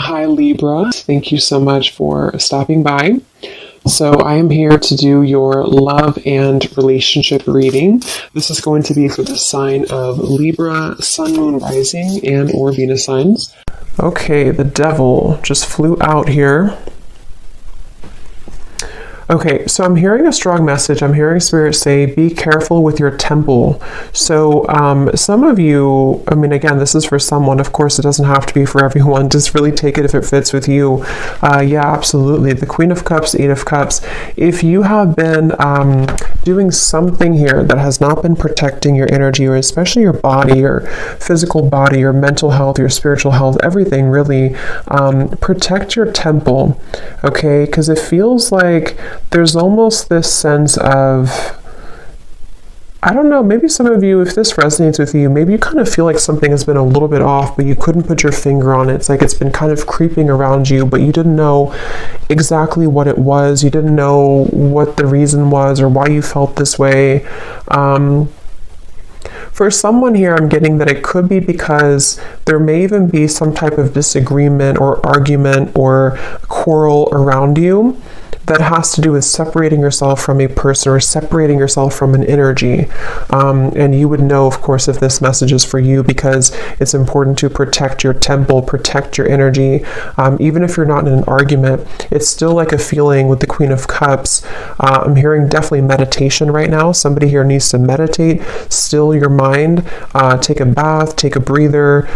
Hi Libra, thank you so much for stopping by. So I am here to do your love and relationship reading. This is going to be for the sign of Libra, Sun, Moon, Rising, and or Venus signs. Okay, the devil just flew out here. Okay, so I'm hearing a strong message. I'm hearing Spirit say, be careful with your temple. So some of you, I mean, again, this is for someone. Of course, it doesn't have to be for everyone. Just really take it if it fits with you. Yeah, absolutely. The Queen of Cups, Eight of Cups. If you have been doing something here that has not been protecting your energy, or especially your body, your physical body, your mental health, your spiritual health, everything really, protect your temple, okay? Because it feels like there's almost this sense of, I don't know, maybe some of you, if this resonates with you, maybe you kind of feel like something has been a little bit off, but you couldn't put your finger on it. It's like it's been kind of creeping around you, but you didn't know exactly what it was. You didn't know what the reason was or why you felt this way. For someone here, I'm getting that it could be because there may even be some type of disagreement or argument or quarrel around you that has to do with separating yourself from a person or separating yourself from an energy. And you would know, of course, if this message is for you, because it's important to protect your temple, protect your energy. Even if you're not in an argument, it's still like a feeling with the Queen of Cups. I'm hearing definitely meditation right now. Somebody here needs to meditate, still your mind, take a bath, take a breather,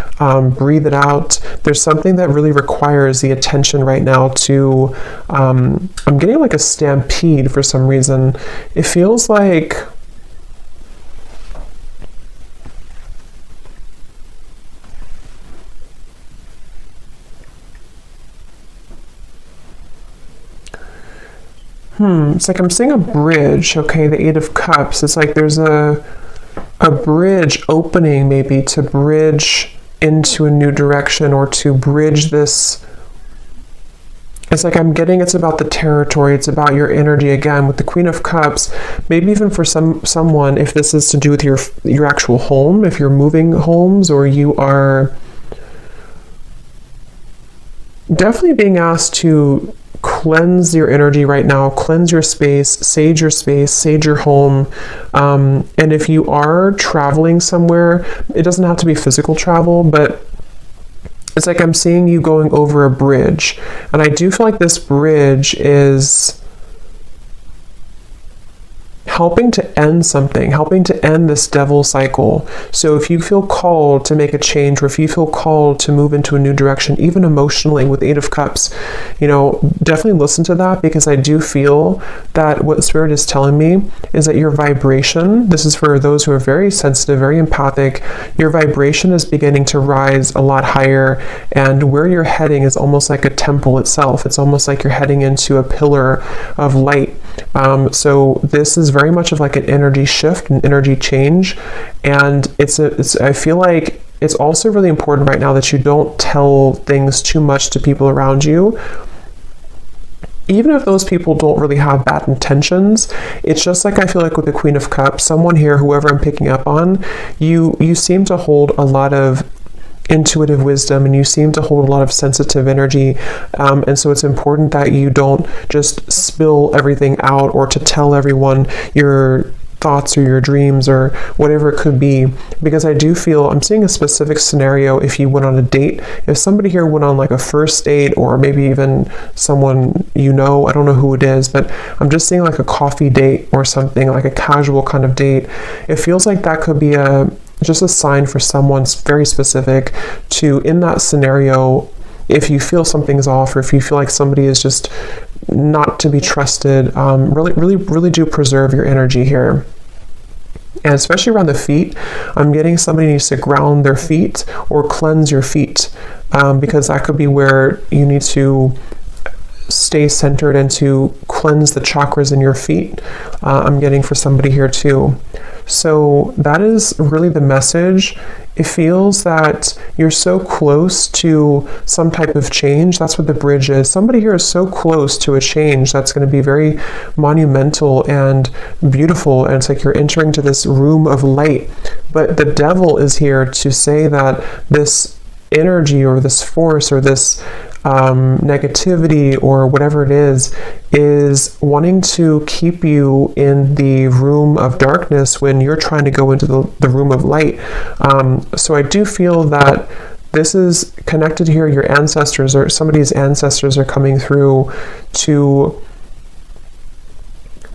breathe it out. There's something that really requires the attention right now to, I'm getting like a stampede for some reason. It feels like it's like I'm seeing a bridge, okay, the Eight of Cups. It's like there's a bridge opening, maybe to bridge into a new direction or to bridge this. It's like I'm getting it's about the territory, it's about your energy again with the Queen of Cups. Maybe even for someone, if this is to do with your actual home, if you're moving homes, or you are definitely being asked to cleanse your energy right now, cleanse your space, sage your home. And if you are traveling somewhere, it doesn't have to be physical travel, but it's like I'm seeing you going over a bridge. And I do feel like this bridge is helping to end something, helping to end this devil cycle. So if you feel called to make a change, or if you feel called to move into a new direction, even emotionally with Eight of Cups, you know, definitely listen to that, because I do feel that what Spirit is telling me is that your vibration, this is for those who are very sensitive, very empathic, your vibration is beginning to rise a lot higher, and where you're heading is almost like a temple itself. It's almost like you're heading into a pillar of light. So this is very much of like an energy shift, an energy change, and I feel like it's also really important right now that you don't tell things too much to people around you. Even if those people don't really have bad intentions, it's just like I feel like with the Queen of Cups, someone here, whoever I'm picking up on, you seem to hold a lot of intuitive wisdom, and you seem to hold a lot of sensitive energy, and so it's important that you don't just spill everything out, or to tell everyone your thoughts or your dreams or whatever it could be, because I do feel I'm seeing a specific scenario. If you went on a date, if somebody here went on like a first date, or maybe even someone you know, I don't know who it is, but I'm just seeing like a coffee date or something, like a casual kind of date. It feels like that could be just a sign for someone very specific to, in that scenario, if you feel something's off, or if you feel like somebody is just not to be trusted, really do preserve your energy here. And especially around the feet, I'm getting somebody needs to ground their feet or cleanse your feet, because that could be where you need to stay centered and to cleanse the chakras in your feet. I'm getting for somebody here too. So that is really the message. It feels that you're so close to some type of change. That's what the bridge is. Somebody here is so close to a change that's going to be very monumental and beautiful. And it's like you're entering to this room of light. But the devil is here to say that this energy or this force or this negativity or whatever it is wanting to keep you in the room of darkness when you're trying to go into the room of light. So I do feel that this is connected here. Your ancestors or somebody's ancestors are coming through to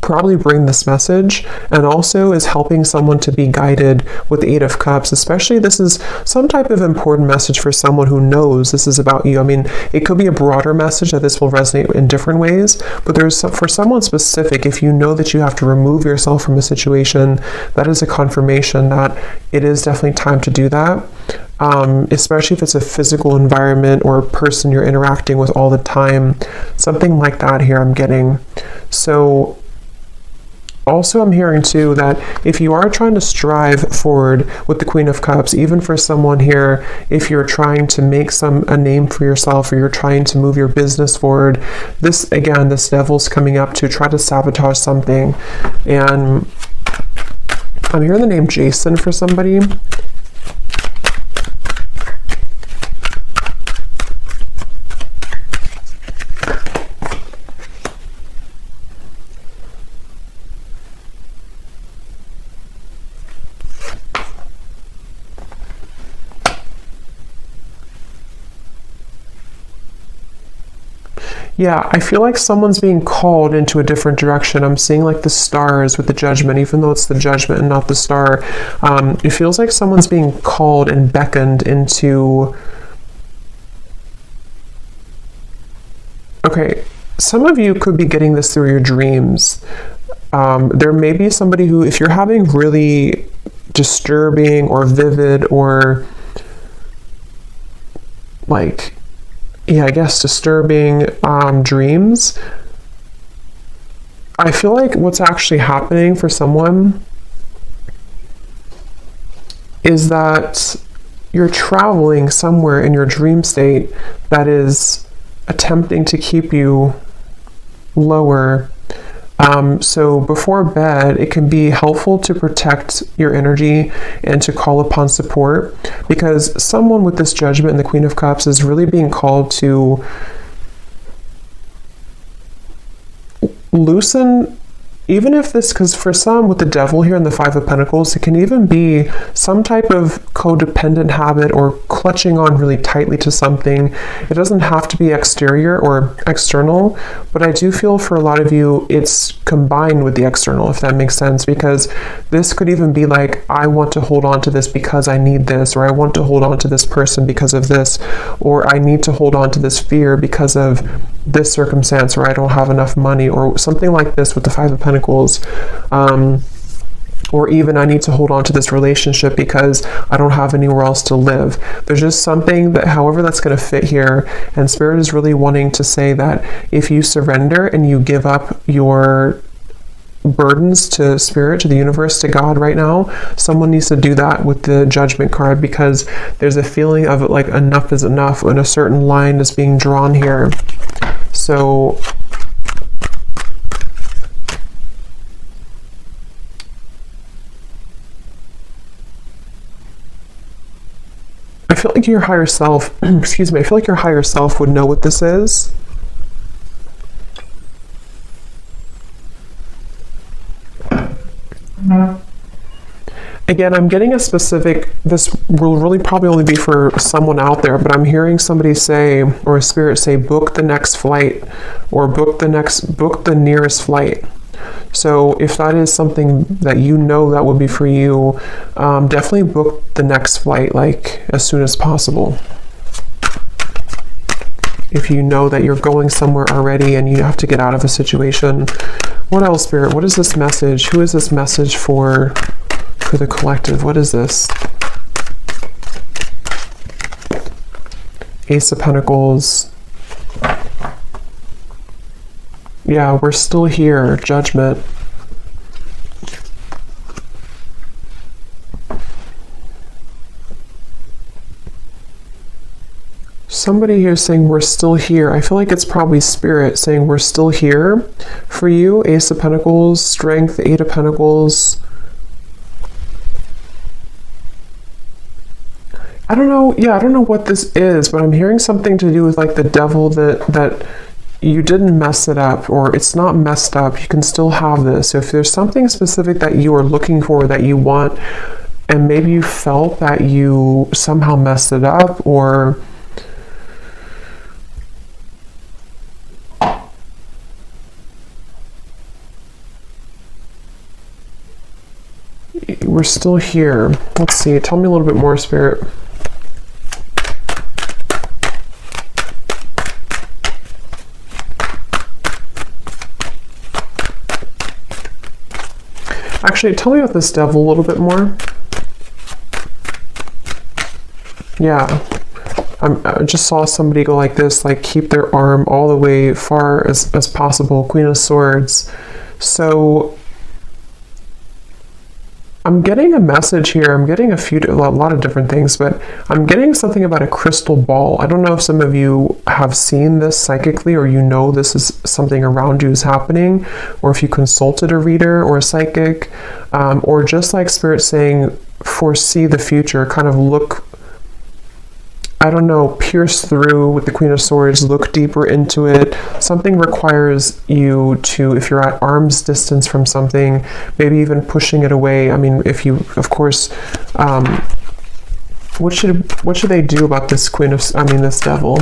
probably bring this message, and also is helping someone to be guided with the Eight of Cups. Especially this is some type of important message for someone who knows this is about you. I mean, it could be a broader message that this will resonate in different ways, but for someone specific, if you know that you have to remove yourself from a situation, that is a confirmation that it is definitely time to do that. Especially if it's a physical environment or a person you're interacting with all the time, something like that here I'm getting. So also, I'm hearing too that if you are trying to strive forward with the Queen of Cups, even for someone here, if you're trying to make a name for yourself, or you're trying to move your business forward, this devil's coming up to try to sabotage something. And I'm hearing the name Jason for somebody. Yeah, I feel like someone's being called into a different direction. I'm seeing like the stars with the Judgment, even though it's the Judgment and not the star. It feels like someone's being called and beckoned into... Okay, some of you could be getting this through your dreams. There may be somebody who, if you're having really disturbing or vivid or like... yeah, I guess disturbing dreams, I feel like what's actually happening for someone is that you're traveling somewhere in your dream state that is attempting to keep you lower. So before bed, it can be helpful to protect your energy and to call upon support, because someone with this Judgment and the Queen of Cups is really being called to loosen, even if this, because for some with the Devil here and the Five of Pentacles, it can even be some type of codependent habit or clutching on really tightly to something. It doesn't have to be exterior or external, but I do feel for a lot of you it's combined with the external, if that makes sense, because this could even be like, I want to hold on to this because I need this, or I want to hold on to this person because of this, or I need to hold on to this fear because of this circumstance, or I don't have enough money, or something like this with the Five of Pentacles. Or even I need to hold on to this relationship because I don't have anywhere else to live. There's just something that, however that's going to fit here, and Spirit is really wanting to say that if you surrender and you give up your burdens to Spirit, to the universe, to God right now, someone needs to do that with the Judgment card, because there's a feeling of it, like enough is enough, and a certain line is being drawn here. So I feel like your higher self, excuse me, I feel like your higher self would know what this is. Again, I'm getting a specific, this will really probably only be for someone out there, but I'm hearing somebody say, or a spirit say, book the next flight, or book the nearest flight. So if that is something that you know that would be for you, definitely book the next flight, like as soon as possible. If you know that you're going somewhere already and you have to get out of a situation. What else, Spirit? What is this message? Who is this message for the collective? What is this? Ace of Pentacles. Yeah, we're still here. Judgment. Somebody here saying we're still here. I feel like it's probably Spirit saying we're still here for you. Ace of Pentacles, Strength, Eight of Pentacles. I don't know. Yeah, I don't know what this is, but I'm hearing something to do with like the devil, that you didn't mess it up, or it's not messed up. You can still have this. So if there's something specific that you are looking for, that you want, and maybe you felt that you somehow messed it up, or we're still here. Let's see. Tell me a little bit more, Spirit. Actually, tell me about this devil a little bit more. Yeah. I just saw somebody go like this, like keep their arm all the way far as possible. Queen of Swords. So I'm getting a message here. I'm getting a lot of different things, but I'm getting something about a crystal ball. I don't know if some of you have seen this psychically, or you know this is something around you is happening, or if you consulted a reader or a psychic, or just like Spirit saying, foresee the future, kind of look, I don't know, pierce through with the Queen of Swords, look deeper into it. Something requires you to, if you're at arm's distance from something, maybe even pushing it away. I mean, if you, of course, what should they do about this this devil?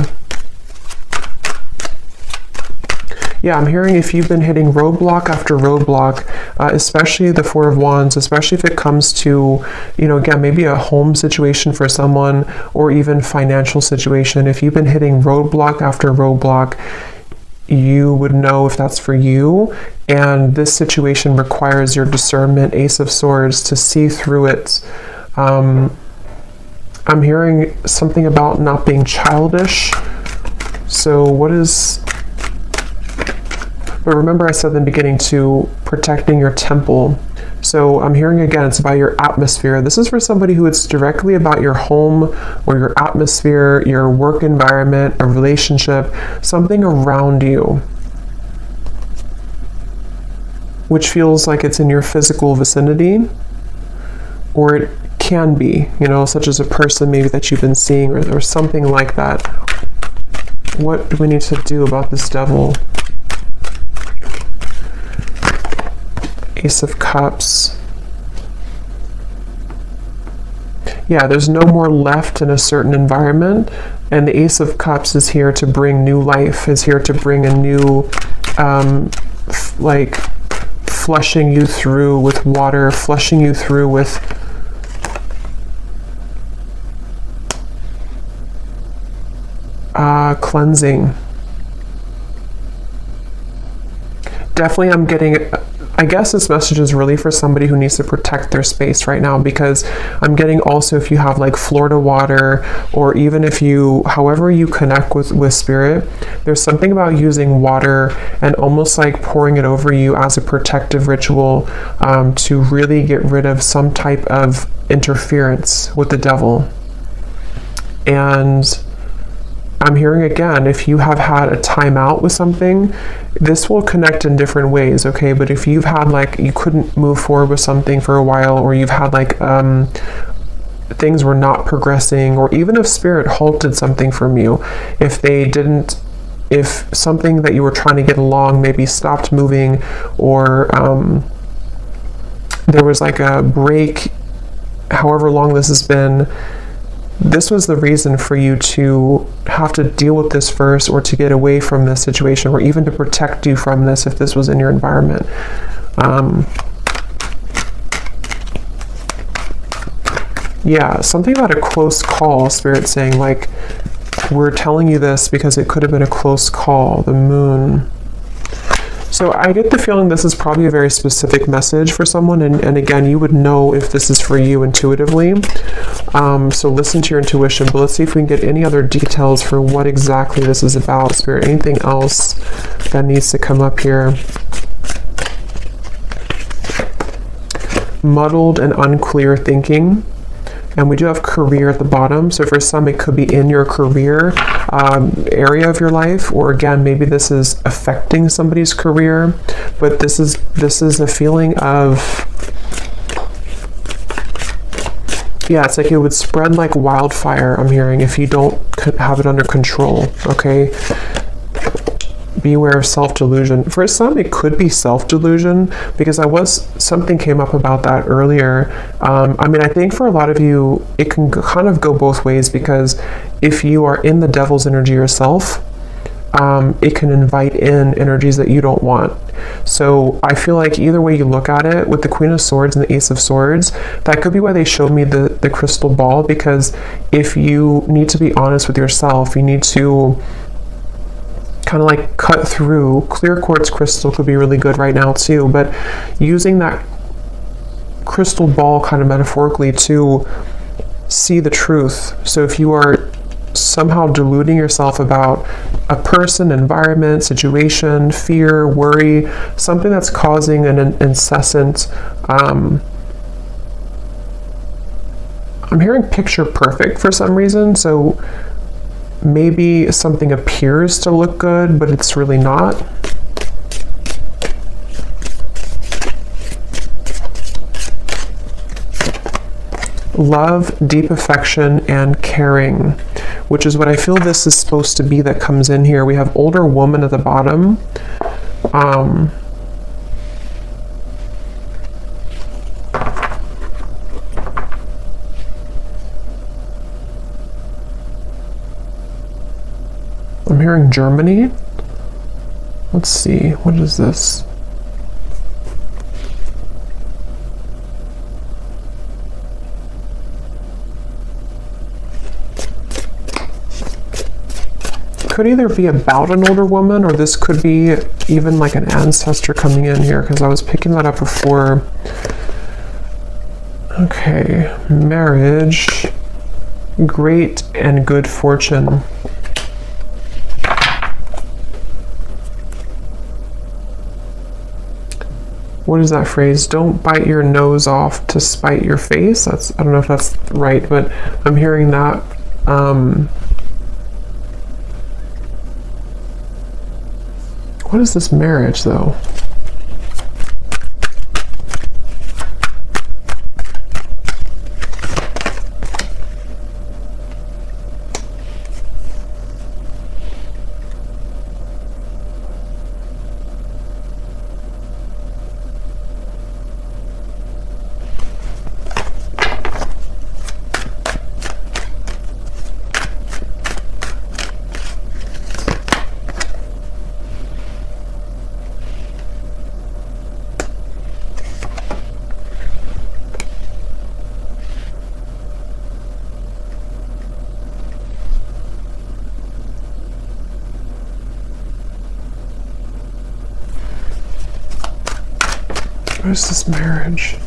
Yeah, I'm hearing if you've been hitting roadblock after roadblock, especially the Four of Wands, especially if it comes to, again, maybe a home situation for someone, or even financial situation. If you've been hitting roadblock after roadblock, you would know if that's for you. And this situation requires your discernment, Ace of Swords, to see through it. I'm hearing something about not being childish. So what is... But remember I said in the beginning to protecting your temple. So I'm hearing again, it's about your atmosphere. This is for somebody who it's directly about your home or your atmosphere, your work environment, a relationship, something around you, which feels like it's in your physical vicinity, or it can be, such as a person maybe that you've been seeing, or something like that. What do we need to do about this devil? Ace of Cups. Yeah, there's no more left in a certain environment, and the Ace of Cups is here to bring new life, is here to bring a new, like, flushing you through with water, flushing you through with cleansing. Definitely I'm getting... I guess this message is really for somebody who needs to protect their space right now, because I'm getting also if you have like Florida water, or even if you, however you connect with Spirit, there's something about using water and almost like pouring it over you as a protective ritual, to really get rid of some type of interference with the devil. And I'm hearing again, if you have had a timeout with something, this will connect in different ways, okay? But if you've had like, you couldn't move forward with something for a while, or you've had like, things were not progressing, or even if Spirit halted something from you, if something that you were trying to get along maybe stopped moving, or there was like a break, however long this has been, this was the reason for you to have to deal with this first, or to get away from this situation, or even to protect you from this if this was in your environment. Yeah, something about a close call, Spirit saying, like, we're telling you this because it could have been a close call, the Moon. So I get the feeling this is probably a very specific message for someone, and again, you would know if this is for you intuitively. So listen to your intuition, but let's see if we can get any other details for what exactly this is about, Spirit. Anything else that needs to come up here? Muddled and unclear thinking. And we do have career at the bottom. So for some, it could be in your career area of your life, or again, maybe this is affecting somebody's career. But this is a feeling of Yeah, it's like it would spread like wildfire, I'm hearing, if you don't have it under control, okay? Beware of self-delusion. For some, it could be self-delusion, because something came up about that earlier. I mean, I think for a lot of you, it can kind of go both ways, because if you are in the devil's energy yourself, it can invite in energies that you don't want. So I feel like either way you look at it, with the Queen of Swords and the Ace of Swords, that could be why they showed me the crystal ball, because if you need to be honest with yourself, you need to kind of like cut through. Clear quartz crystal could be really good right now too, but using that crystal ball kind of metaphorically to see the truth. So if you are somehow deluding yourself about a person, environment, situation, fear, worry, something that's causing an incessant, I'm hearing picture perfect for some reason. So maybe something appears to look good, but it's really not. Love, deep affection, and caring, which is what I feel this is supposed to be that comes in here. We have older woman at the bottom. I'm hearing Germany. Let's see, what is this? Could either be about an older woman, or this could be even like an ancestor coming in here, because I was picking that up before. Okay, marriage, great and good fortune. What is that phrase? Don't bite your nose off to spite your face. I don't know if that's right, but I'm hearing that. What is this marriage, though? What is this marriage?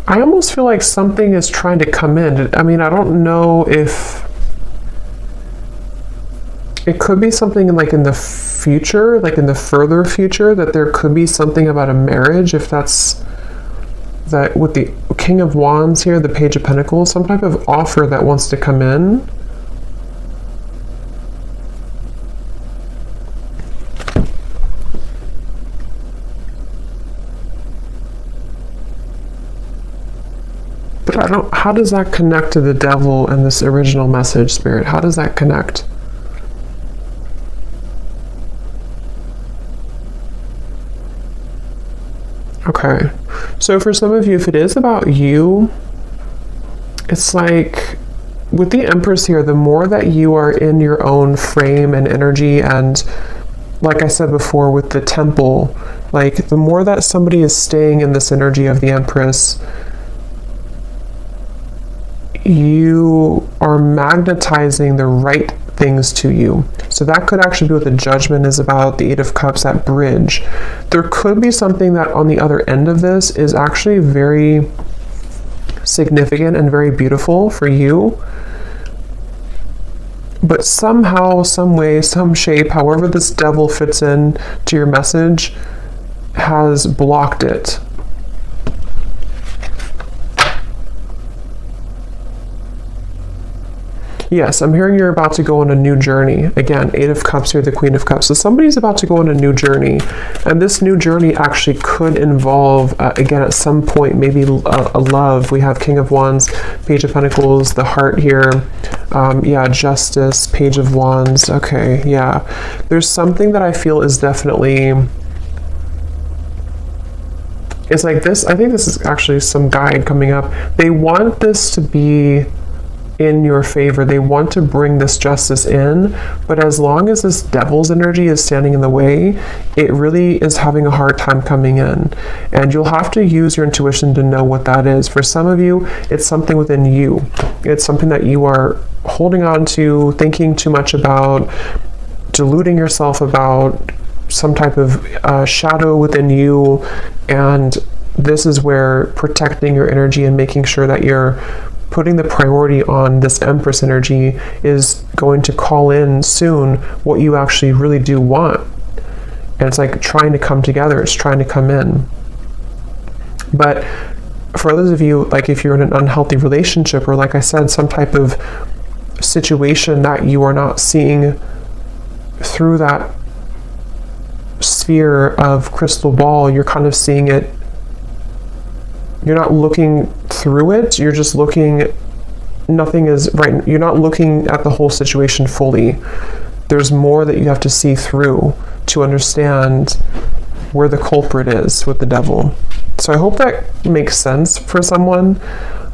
I almost feel like something is trying to come in. I mean, I don't know if it could be something like in the future, like in the further future, that there could be something about a marriage, if that's that with the King of Wands here, the Page of Pentacles, some type of offer that wants to come in. But I don't, how does that connect to the devil and this original message, Spirit? How does that connect? Okay, so for some of you, if it is about you, it's like with the Empress here, the more that you are in your own frame and energy, and like I said before with the Temple, like the more that somebody is staying in this energy of the Empress, you are magnetizing the right things to you. So that could actually be what the Judgment is about, the Eight of Cups, that bridge. There could be something that on the other end of this is actually very significant and very beautiful for you. But somehow, some way, some shape, however this devil fits in to your message, has blocked it. Yes, I'm hearing you're about to go on a new journey. Again, Eight of Cups here, the Queen of Cups. So somebody's about to go on a new journey. And this new journey actually could involve, again, at some point, maybe a love. We have King of Wands, Page of Pentacles, the Heart here. Yeah, Justice, Page of Wands. Okay, yeah. There's something that I feel is definitely... It's like this. I think this is actually some guide coming up. They want this to be in your favor. They want to bring this justice in, but as long as this devil's energy is standing in the way, it really is having a hard time coming in. And you'll have to use your intuition to know what that is. For some of you, it's something within you. It's something that you are holding on to, thinking too much about, deluding yourself about, some type of shadow within you. And this is where protecting your energy and making sure that you're putting the priority on this Empress energy is going to call in soon what you actually really do want. And it's like trying to come together, it's trying to come in. But for others of you, like if you're in an unhealthy relationship, or like I said, some type of situation that you are not seeing through that sphere of crystal ball, you're kind of seeing it, you're not looking through it, you're just looking, nothing is right, you're not looking at the whole situation fully. There's more that you have to see through to understand where the culprit is with the devil. So I hope that makes sense for someone.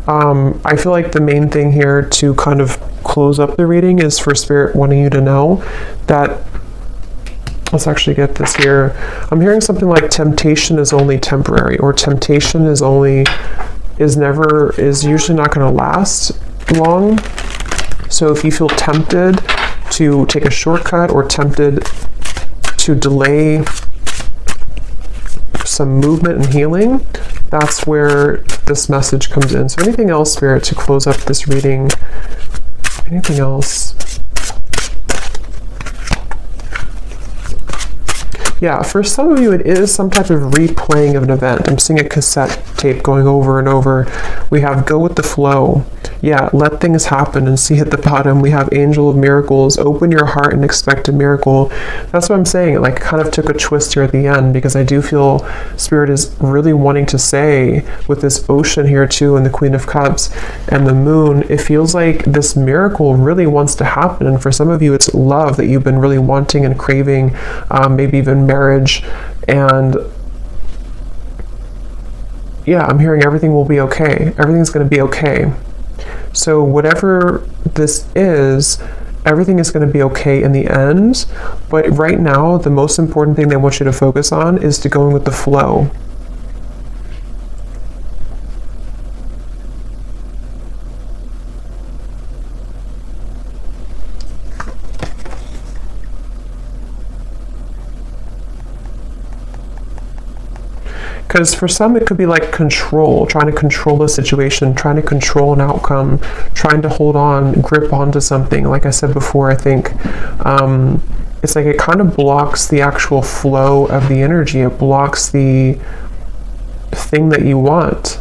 I feel like the main thing here to kind of close up the reading is for Spirit wanting you to know that, let's actually get this here. I'm hearing something like temptation is only temporary, or temptation is usually not going to last long. So if you feel tempted to take a shortcut or tempted to delay some movement and healing, that's where this message comes in. So anything else, Spirit, to close up this reading? Anything else? Yeah, for some of you, it is some type of replaying of an event. I'm seeing a cassette tape going over and over. We have go with the flow. Yeah, let things happen and see at the bottom. We have Angel of Miracles. Open your heart and expect a miracle. That's what I'm saying. It like kind of took a twist here at the end, because I do feel Spirit is really wanting to say with this ocean here too, and the Queen of Cups and the Moon, it feels like this miracle really wants to happen. And for some of you, it's love that you've been really wanting and craving, maybe even marriage. And yeah, I'm hearing everything will be okay. Everything's going to be okay. So whatever this is, everything is going to be okay in the end. But right now, the most important thing they want you to focus on is to go with the flow. Because for some, it could be like control, trying to control a situation, trying to control an outcome, trying to hold on, grip onto something. Like I said before, I think it's like it kind of blocks the actual flow of the energy. It blocks the thing that you want.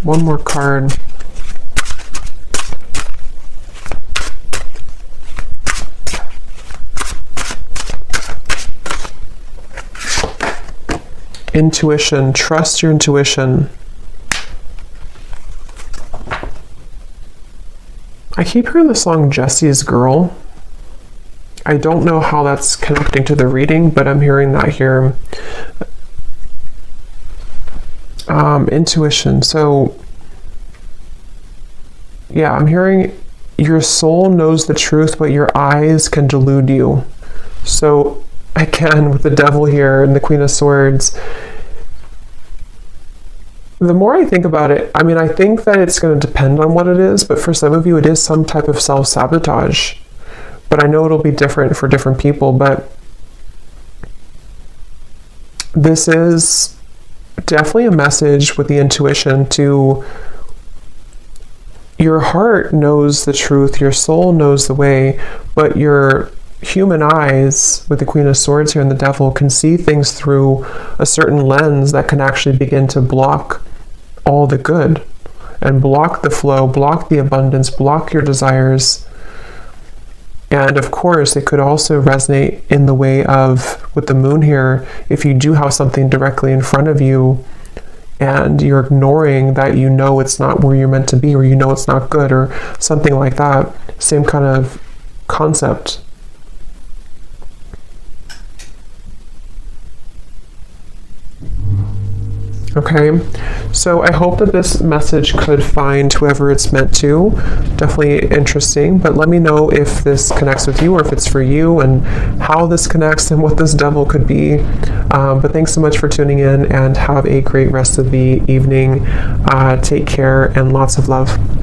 One more card. Intuition. Trust your intuition. I keep hearing the song Jesse's Girl. I don't know how that's connecting to the reading, but I'm hearing that here. Intuition. So yeah, I'm hearing your soul knows the truth, but your eyes can delude you. So again, with the Devil here and the Queen of Swords, the more I think about it, I mean, I think that it's going to depend on what it is, but for some of you, it is some type of self-sabotage. But I know it'll be different for different people, but this is definitely a message with the intuition to your heart knows the truth, your soul knows the way, but your human eyes, with the Queen of Swords here and the Devil, can see things through a certain lens that can actually begin to block all the good and block the flow, block the abundance, block your desires. And of course, it could also resonate in the way of, with the Moon here, if you do have something directly in front of you and you're ignoring that, you know it's not where you're meant to be, or you know it's not good, or something like that. Same kind of concept. Okay, so I hope that this message could find whoever it's meant to. Definitely interesting, but let me know if this connects with you, or if it's for you, and how this connects and what this devil could be. But thanks so much for tuning in, and have a great rest of the evening. Take care and lots of love.